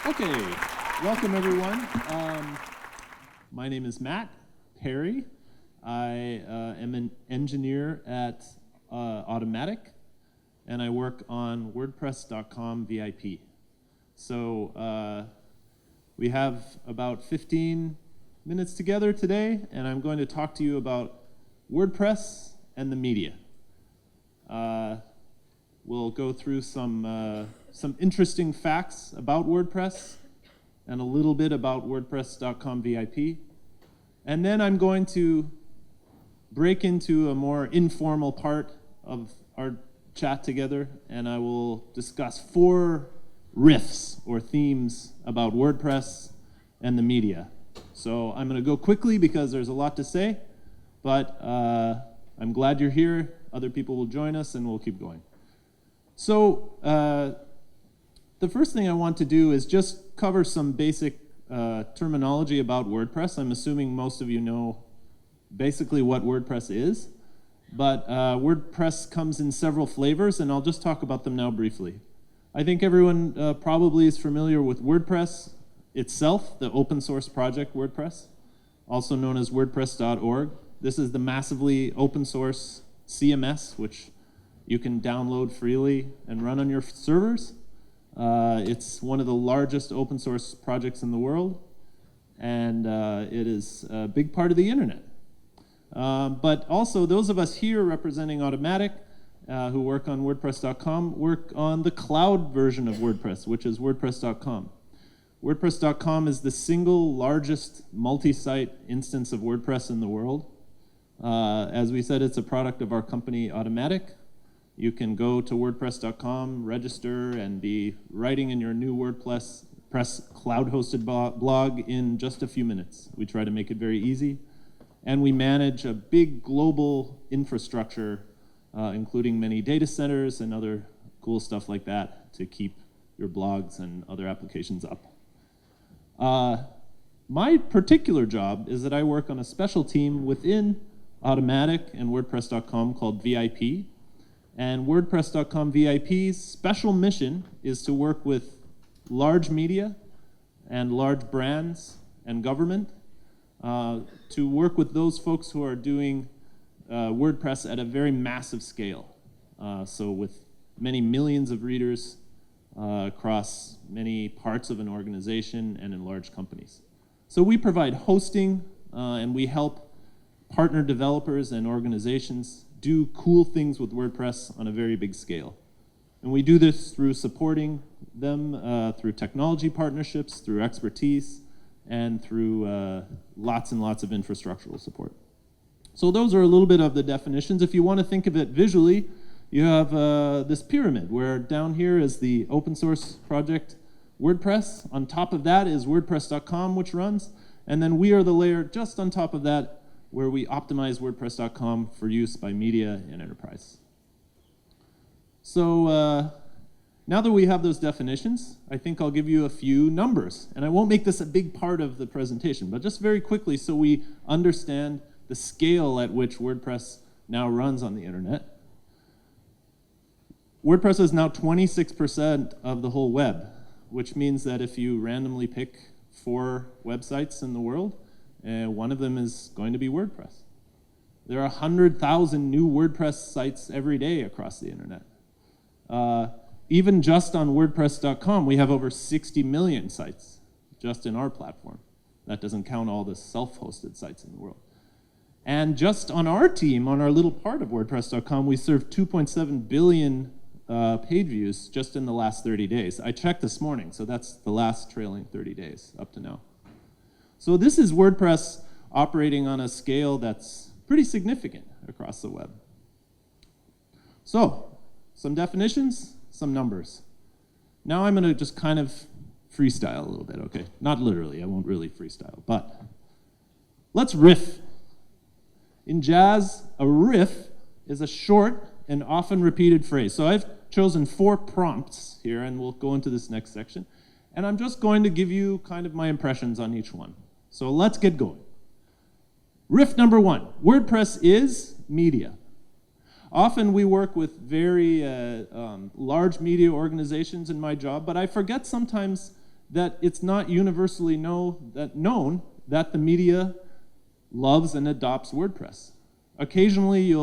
Okay, welcome everyone. My name is Matt Perry. I am an engineer at Automatic, and I work on WordPress.com VIP. So we have about 15 minutes together today, and I'm going to talk to you about WordPress and the media. We'll go through some interesting facts about WordPress and a little bit about WordPress.com VIP. And then I'm going to break into a more informal part of our chat together, and I will discuss 4 riffs or themes about WordPress and the media. So I'm going to go quickly because there's a lot to say, but I'm glad you're here. Other people will join us, and we'll keep going. So the first thing I want to do is just cover some basic terminology about WordPress. I'm assuming most of you know basically what WordPress is, but WordPress comes in several flavors, and I'll just talk about them now briefly. I think everyone probably is familiar with WordPress itself, the open source project WordPress, also known as WordPress.org. This is the massively open source CMS, which you can download freely and run on your servers. It's one of the largest open source projects in the world, and it is a big part of the internet. But also, those of us here representing Automatic, who work on WordPress.com, work on the cloud version of WordPress, which is WordPress.com. WordPress.com is the single largest multi-site instance of WordPress in the world. As we said, it's a product of our company, Automatic. You can go to WordPress.com, register, and be writing in your new WordPress cloud-hosted blog in just a few minutes. We try to make it very easy. And we manage a big global infrastructure, including many data centers and other cool stuff like that to keep your blogs and other applications up. My particular job is that I work on a special team within Automatic and WordPress.com called VIP. And WordPress.com VIP's special mission is to work with large media and large brands and government to work with those folks who are doing WordPress at a very massive scale. So with many millions of readers across many parts of an organization and in large companies. So we provide hosting and we help partner developers and organizations do cool things with WordPress on a very big scale. And we do this through supporting them through technology partnerships, through expertise, and through lots and lots of infrastructural support. So those are a little bit of the definitions. If you want to think of it visually, you have this pyramid where down here is the open source project WordPress. On top of that is WordPress.com, which runs. And then we are the layer just on top of that where we optimize WordPress.com for use by media and enterprise. So now that we have those definitions, I think I'll give you a few numbers. And I won't make this a big part of the presentation, but just very quickly so we understand the scale at which WordPress now runs on the internet. WordPress is now 26% of the whole web, which means that if you randomly pick 4 websites in the world, one of them is going to be WordPress. There are 100,000 new WordPress sites every day across the internet. Even just on WordPress.com, we have over 60 million sites just in our platform. That doesn't count all the self-hosted sites in the world. And just on our team, on our little part of WordPress.com, we served 2.7 billion page views just in the last 30 days. I checked this morning, so that's the last trailing 30 days up to now. So this is WordPress operating on a scale that's pretty significant across the web. So, some definitions, some numbers. Now I'm going to just kind of freestyle a little bit, okay? Not literally, I won't really freestyle, but let's riff. In jazz, a riff is a short and often repeated phrase. So I've chosen 4 prompts here, and we'll go into this next section. And I'm just going to give you kind of my impressions on each one. So let's get going. Riff number 1, WordPress is media. Often we work with very large media organizations in my job, but I forget sometimes that it's not universally known that the media loves and adopts WordPress. Occasionally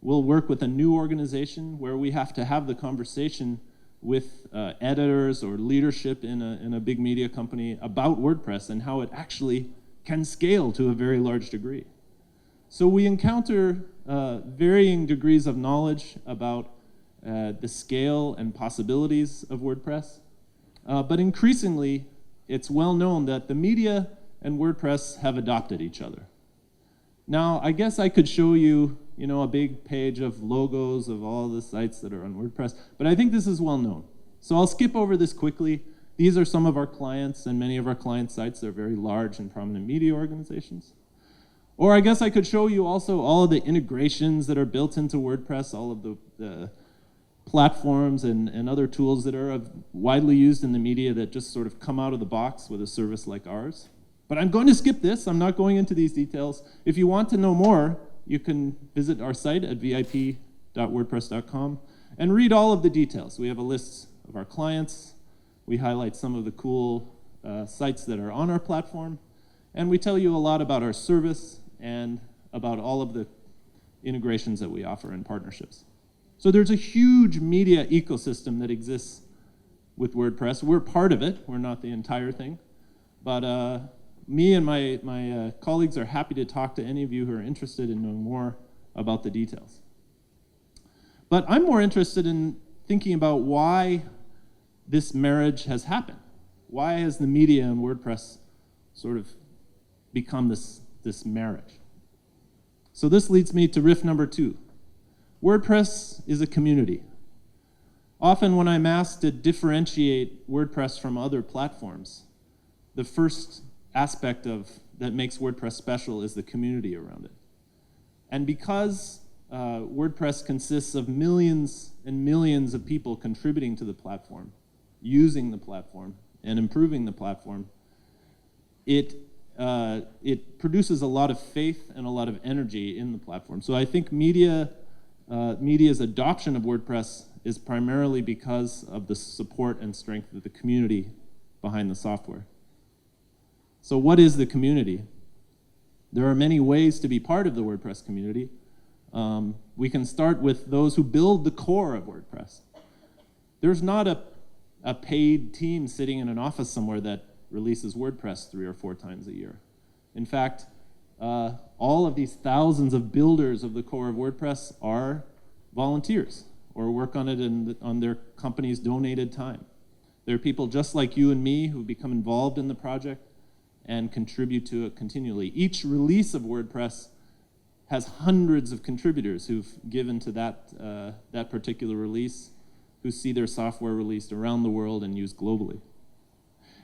we'll work with a new organization where we have to have the conversation with editors or leadership in a big media company about WordPress and how it actually can scale to a very large degree. So we encounter varying degrees of knowledge about the scale and possibilities of WordPress. But increasingly, it's well known that the media and WordPress have adopted each other. Now, I guess I could show you, a big page of logos of all the sites that are on WordPress, but I think this is well known. So I'll skip over this quickly. These are some of our clients, and many of our client sites are very large and prominent media organizations. Or I guess I could show you also all of the integrations that are built into WordPress, all of the platforms and other tools that are widely used in the media that just sort of come out of the box with a service like ours. But I'm going to skip this. I'm not going into these details. If you want to know more, you can visit our site at vip.wordpress.com and read all of the details. We have a list of our clients. We highlight some of the cool sites that are on our platform. And we tell you a lot about our service and about all of the integrations that we offer and partnerships. So there's a huge media ecosystem that exists with WordPress. We're part of it. We're not the entire thing. But me and my colleagues are happy to talk to any of you who are interested in knowing more about the details. But I'm more interested in thinking about why this marriage has happened. Why has the media and WordPress sort of become this marriage? So this leads me to riff number 2. WordPress is a community. Often when I'm asked to differentiate WordPress from other platforms, the first aspect that makes WordPress special is the community around it. And because WordPress consists of millions and millions of people contributing to the platform, using the platform, and improving the platform, it produces a lot of faith and a lot of energy in the platform. So I think media's adoption of WordPress is primarily because of the support and strength of the community behind the software. So what is the community? There are many ways to be part of the WordPress community. We can start with those who build the core of WordPress. There's not a paid team sitting in an office somewhere that releases WordPress 3 or 4 times a year. In fact, all of these thousands of builders of the core of WordPress are volunteers or work on it on their company's donated time. There are people just like you and me who become involved in the project and contribute to it continually. Each release of WordPress has hundreds of contributors who've given to that particular release, who see their software released around the world and used globally.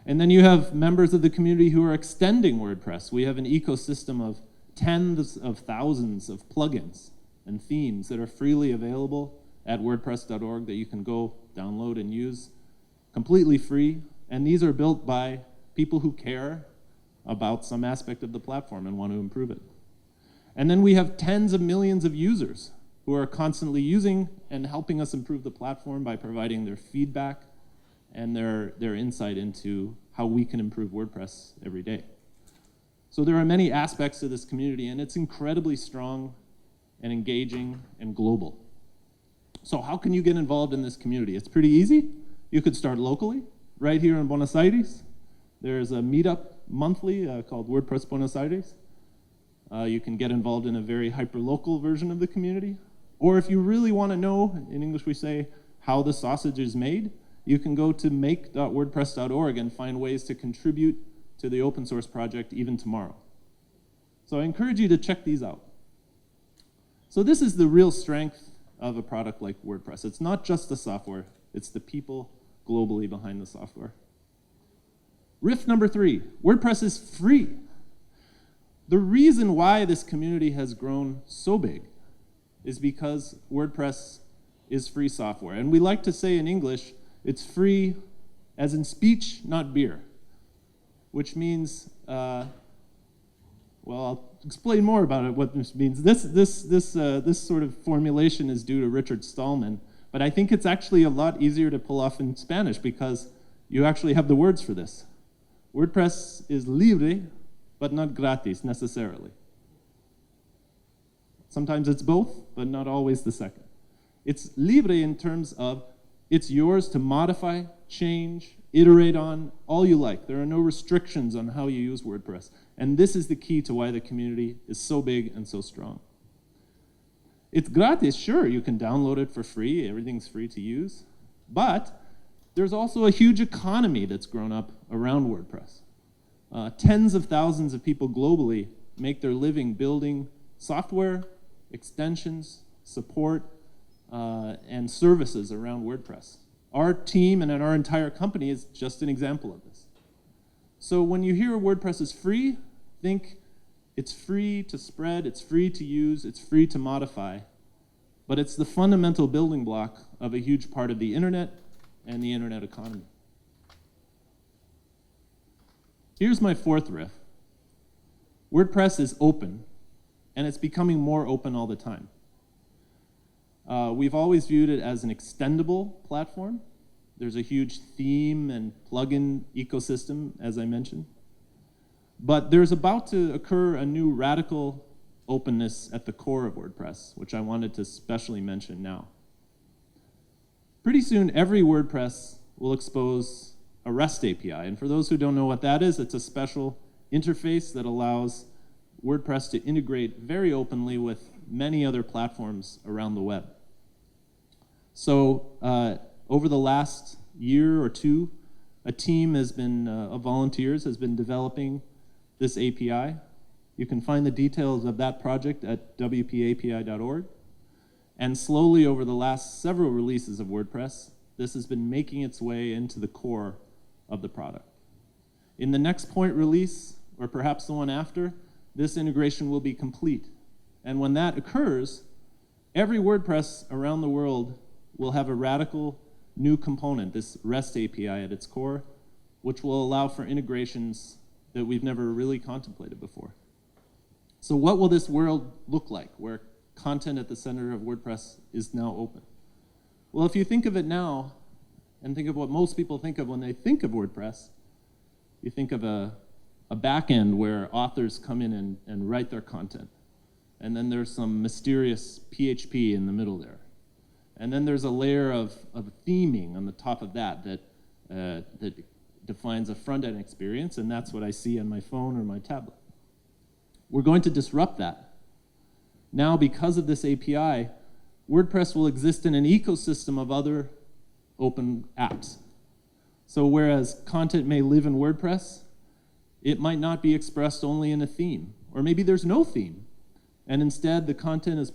And then you have members of the community who are extending WordPress. We have an ecosystem of tens of thousands of plugins and themes that are freely available at wordpress.org that you can go download and use completely free. And these are built by people who care about some aspect of the platform and want to improve it. And then we have tens of millions of users who are constantly using and helping us improve the platform by providing their feedback and their insight into how we can improve WordPress every day. So there are many aspects to this community, and it's incredibly strong and engaging and global. So how can you get involved in this community? It's pretty easy. You could start locally, right here in Buenos Aires. There's a meetup monthly called WordPress Buenos Aires. You can get involved in a very hyper-local version of the community. Or if you really want to know, in English we say, how the sausage is made, you can go to make.wordpress.org and find ways to contribute to the open source project even tomorrow. So I encourage you to check these out. So this is the real strength of a product like WordPress. It's not just the software, it's the people globally behind the software. Riff number 3, WordPress is free. The reason why this community has grown so big is because WordPress is free software. And we like to say in English, it's free as in speech, not beer, which means, well, I'll explain more about it, what this means. This sort of formulation is due to Richard Stallman, but I think it's actually a lot easier to pull off in Spanish because you actually have the words for this. WordPress is libre, but not gratis necessarily. Sometimes it's both, but not always the second. It's libre in terms of it's yours to modify, change, iterate on, all you like. There are no restrictions on how you use WordPress. And this is the key to why the community is so big and so strong. It's gratis, sure, you can download it for free, everything's free to use, but there's also a huge economy that's grown up around WordPress. Tens of thousands of people globally make their living building software, extensions, support, and services around WordPress. Our team and our entire company is just an example of this. So when you hear WordPress is free, think it's free to spread, it's free to use, it's free to modify, but it's the fundamental building block of a huge part of the internet and the internet economy. Here's my fourth riff. WordPress is open, and it's becoming more open all the time. We've always viewed it as an extendable platform. There's a huge theme and plugin ecosystem, as I mentioned. But there's about to occur a new radical openness at the core of WordPress, which I wanted to specially mention now. Pretty soon, every WordPress will expose a REST API. And for those who don't know what that is, it's a special interface that allows WordPress to integrate very openly with many other platforms around the web. So over the last year or two, a team has been, of volunteers has been developing this API. You can find the details of that project at wpapi.org. And slowly over the last several releases of WordPress, this has been making its way into the core of the product. In the next point release, or perhaps the one after, this integration will be complete. And when that occurs, every WordPress around the world will have a radical new component, this REST API at its core, which will allow for integrations that we've never really contemplated before. So what will this world look like, where content at the center of WordPress is now open? Well, if you think of it now, and think of what most people think of when they think of WordPress, you think of a back end where authors come in and write their content. And then there's some mysterious PHP in the middle there. And then there's a layer of theming on the top of that defines a front-end experience, and that's what I see on my phone or my tablet. We're going to disrupt that. Now, because of this API, WordPress will exist in an ecosystem of other open apps. So whereas content may live in WordPress, it might not be expressed only in a theme, or maybe there's no theme, and instead the content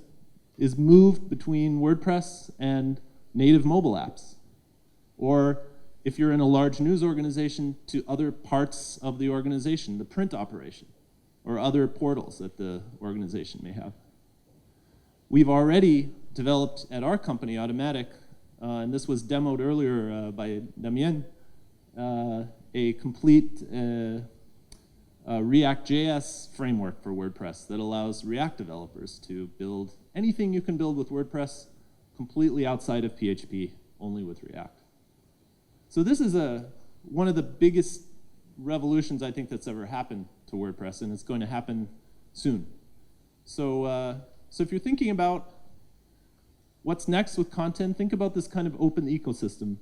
is moved between WordPress and native mobile apps. Or if you're in a large news organization, to other parts of the organization, the print operation, or other portals that the organization may have. We've already developed at our company, Automatic, and this was demoed earlier by Damien, a complete React.js framework for WordPress that allows React developers to build anything you can build with WordPress completely outside of PHP, only with React. So this is one of the biggest revolutions I think that's ever happened to WordPress, and it's going to happen soon. So if you're thinking about what's next with content, think about this kind of open ecosystem,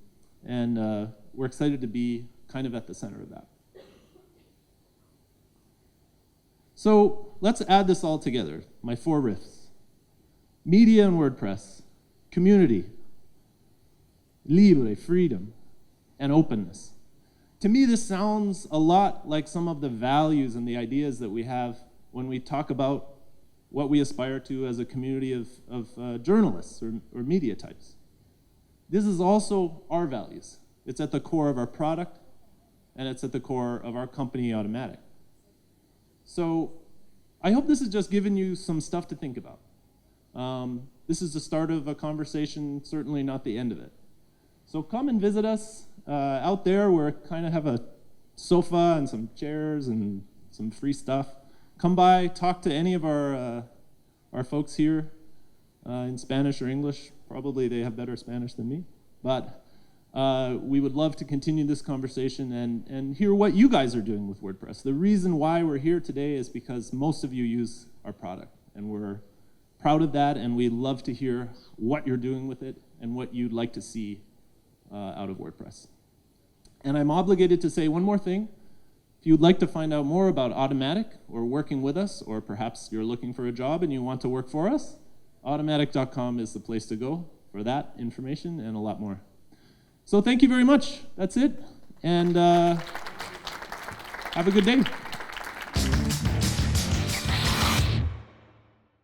and we're excited to be kind of at the center of that. So let's add this all together, my 4 riffs. Media and WordPress, community, libre, freedom, and openness. To me, this sounds a lot like some of the values and the ideas that we have when we talk about what we aspire to as a community of journalists or media types. This is also our values. It's at the core of our product, and it's at the core of our company, Automatic. So I hope this has just given you some stuff to think about. This is the start of a conversation, certainly not the end of it. So come and visit us. Out there, we kind of have a sofa and some chairs and some free stuff. Come by, talk to any of our folks here in Spanish or English. Probably they have better Spanish than me. But We would love to continue this conversation and hear what you guys are doing with WordPress. The reason why we're here today is because most of you use our product, and we're proud of that, and we love to hear what you're doing with it and what you'd like to see out of WordPress. And I'm obligated to say one more thing. If you'd like to find out more about Automatic or working with us, or perhaps you're looking for a job and you want to work for us, automatic.com is the place to go for that information and a lot more. So thank you very much. That's it. And have a good day.